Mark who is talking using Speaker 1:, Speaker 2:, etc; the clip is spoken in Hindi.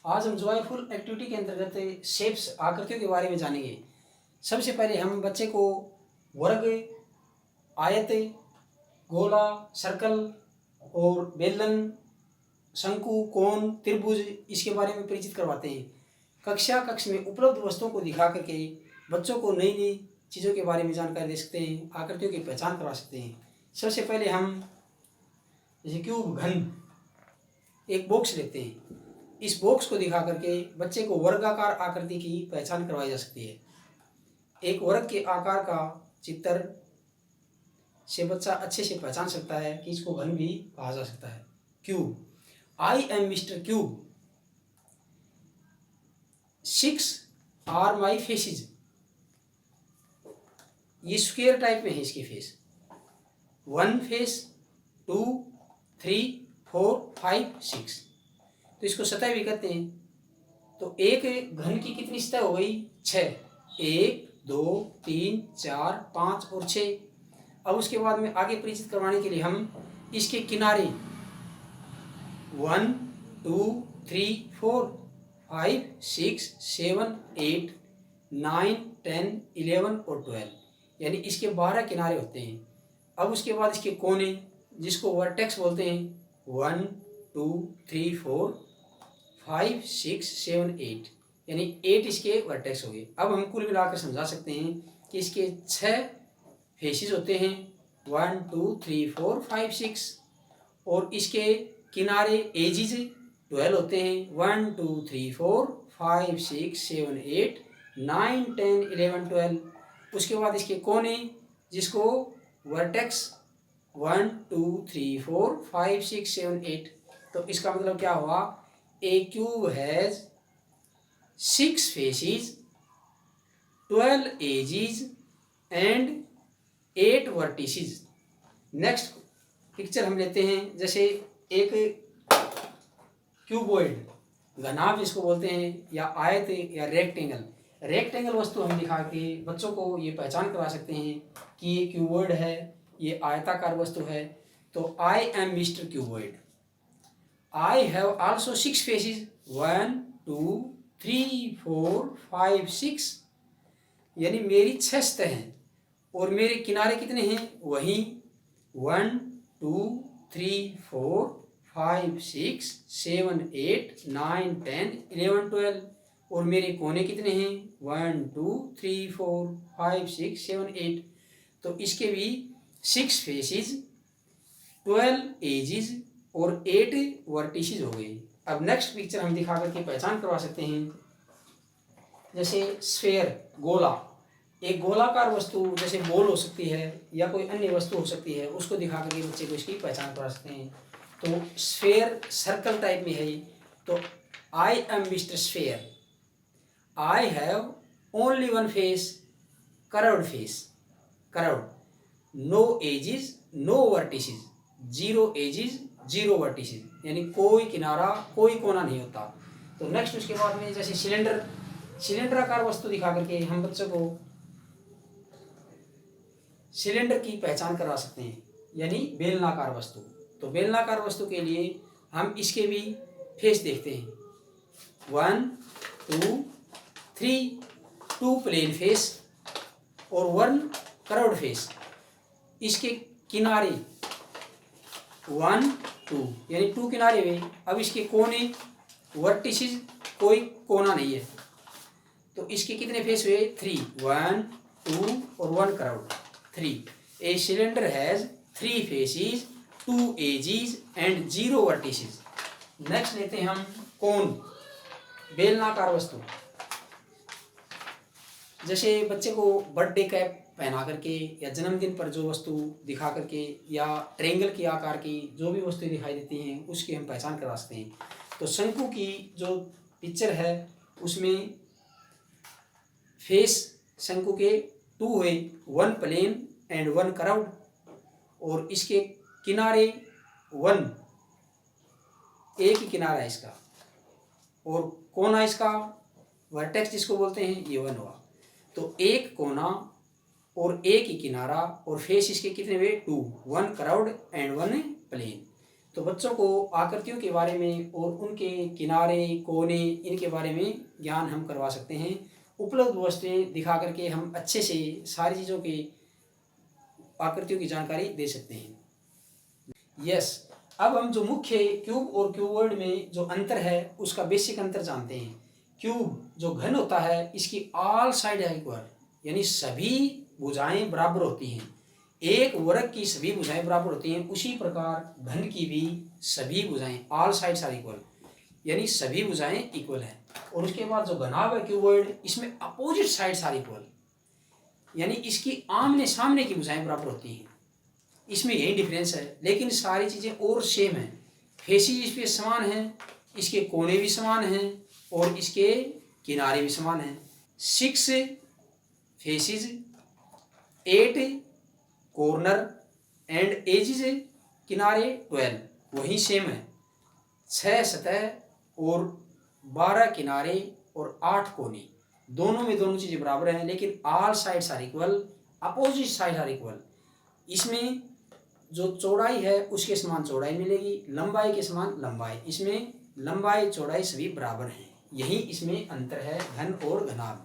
Speaker 1: आज हम जॉयफुल एक्टिविटी के अंतर्गत शेप्स आकृतियों के बारे में जानेंगे। सबसे पहले हम बच्चे को वर्ग, आयत, गोला, सर्कल और बेलन, शंकु, कोण, त्रिभुज इसके बारे में परिचित करवाते हैं। कक्ष में उपलब्ध वस्तुओं को दिखा करके बच्चों को नई नई चीज़ों के बारे में जानकारी दे सकते हैं, आकृतियों की पहचान करवा सकते हैं। सबसे पहले हम जैसे क्यूब, घन, एक बॉक्स लेते हैं। इस बॉक्स को दिखा करके बच्चे को वर्गाकार आकृति की पहचान करवाई जा सकती है। एक वर्ग के आकार का चित्र से बच्चा अच्छे से पहचान सकता है कि इसको घन भी कहा जा सकता है। Cube, I am mister cube, 6 are my faces, ये स्क्वायर टाइप में है इसकी फेस। 1 फेस, 2, 3, 4, 5, 6, तो इसको सतह भी कहते हैं। तो एक घन की कितनी सतह हो गई? 6, 1, 2, 3, 4, 5 और 6। अब उसके बाद में आगे परिचित करवाने के लिए हम इसके किनारे 1, 2, 3, 4, 5, 6, 7, 8, 9, 10, 11 और 12 यानी इसके 12 किनारे होते हैं। अब उसके बाद इसके कोने जिसको वर्टेक्स बोलते हैं 1, 2, 3, 4, 5, 6, 7, 8 यानी 8 इसके वर्टेक्स हो गए। अब हम कुल मिलाकर समझा सकते हैं कि इसके 6 फेसेस होते हैं 1, 2, 3, 4, 5, 6 और इसके किनारे एजिज 12 होते हैं 1, 2, 3, 4, 5, 6, 7, 8, 9, 10, 11, 12। उसके बाद इसके कोने जिसको वर्टेक्स 1, 2, 3, 4, 5, 6, 7, 8। तो इसका मतलब क्या हुआ? A cube has 6 faces, 12 edges and 8 vertices। Next picture हम लेते हैं जैसे एक क्यूबॉइड, घनाभ जिसको बोलते हैं, या आयत या रेक्टेंगल। रेक्टेंगल वस्तु हम दिखा के बच्चों को ये पहचान करवा सकते हैं कि ये क्यूबॉइड है, ये आयताकार वस्तु है। तो I am mister cuboid. I have also 6 faces 1, 2, 3, 4, 5, 6 यानी मेरी 6 सतह हैं और मेरे किनारे कितने हैं? वही 1, 2, 3, 4, 5, 6, 7, 8, 9, 10, 11, 12 और मेरे कोने कितने हैं? 1, 2, 3, 4, 5, 6, 7, 8। तो इसके भी 6 फेसेस, 12 एजिज और 8 वर्टिसेस हो गए। अब नेक्स्ट पिक्चर हम दिखा करके पहचान करवा सकते हैं जैसे स्फेयर, गोला। एक गोलाकार वस्तु जैसे बॉल हो सकती है या कोई अन्य वस्तु हो सकती है, उसको दिखा करके बच्चे को इसकी पहचान करवा सकते हैं। तो स्फेयर सर्कल टाइप में है। तो I am mister sphere, I have only 1 face, curved face, curved, no edges, no vertices, 0 edges, 0 vertices यानी कोई किनारा कोई कोना नहीं होता। तो नेक्स्ट उसके बाद में जैसे सिलेंडर, सिलेंडराकार वस्तु दिखा करके हम बच्चों को सिलेंडर की पहचान करवा सकते हैं यानी बेलनाकार वस्तु। तो बेलनाकार वस्तु के लिए हम इसके भी फेस देखते हैं 1, 2, 3, 2 प्लेन फेस और 1 कर्व्ड फेस। इसके किनारे 1, 2 यानी 2 किनारे हुए। अब इसके कोने वर्टिसेस कोई कोना नहीं है। तो इसके कितने फेस हुए? 3, 1, 2 और 1 curved, 3। A cylinder has 3 faces, 2 edges and 0 vertices. Next लेते हैं हम कोन, बेलनाकार वस्तु। जैसे बच्चे को बर्थडे कैप पहना करके या जन्मदिन पर जो वस्तु दिखा करके या ट्रेंगल के आकार की जो भी वस्तुएं दिखाई देती हैं उसकी हम पहचान करवा सकते हैं। तो शंकु की जो पिक्चर है उसमें फेस शंकु के 2 हुए, 1 प्लेन एंड 1 कर्व्ड और इसके किनारे 1, एक ही किनारा है इसका और कोना इसका वर्टेक्स जिसको बोलते हैं ये 1 हुआ। तो एक कोना और एक ही किनारा और फेस इसके कितने हुए? 2, 1 कर्व्ड एंड 1 प्लेन। तो बच्चों को आकृतियों के बारे में और उनके किनारे कोने इनके बारे में ज्ञान हम करवा सकते हैं। उपलब्ध वस्तुएं दिखा करके हम अच्छे से सारी चीज़ों की आकृतियों की जानकारी दे सकते हैं। यस, अब हम जो मुख्य क्यूब और क्यूबॉइड में जो अंतर है उसका बेसिक अंतर जानते हैं। क्यूब जो घन होता है इसकी ऑल साइड है इक्वल, यानी सभी भुजाएं बराबर होती हैं। एक वर्ग की सभी भुजाएं बराबर होती हैं, उसी प्रकार घन की भी सभी भुजाएं ऑल साइड्स आर इक्वल, यानी सभी भुजाएं इक्वल हैं। और उसके बाद जो घनाभ है क्यूबॉइड, इसमें अपोजिट साइड्स आर इक्वल, यानी इसकी आमने सामने की भुजाएं बराबर होती हैं। इसमें यही डिफरेंस है, लेकिन सारी चीज़ें और सेम हैं। फेसिस इसके समान हैं, इसके कोने भी समान हैं और इसके किनारे भी समान हैं। 6 फेसिस, 8 कॉर्नर एंड एजिज, किनारे 12 वही सेम है। 6 सतह और 12 किनारे और 8 कोने, दोनों में दोनों चीज़ें बराबर हैं, लेकिन all sides are equal, opposite side are equal. इसमें जो चौड़ाई है उसके समान चौड़ाई मिलेगी, लंबाई के समान लंबाई, इसमें लंबाई चौड़ाई सभी बराबर हैं। यही इसमें अंतर है घन और घनाभ।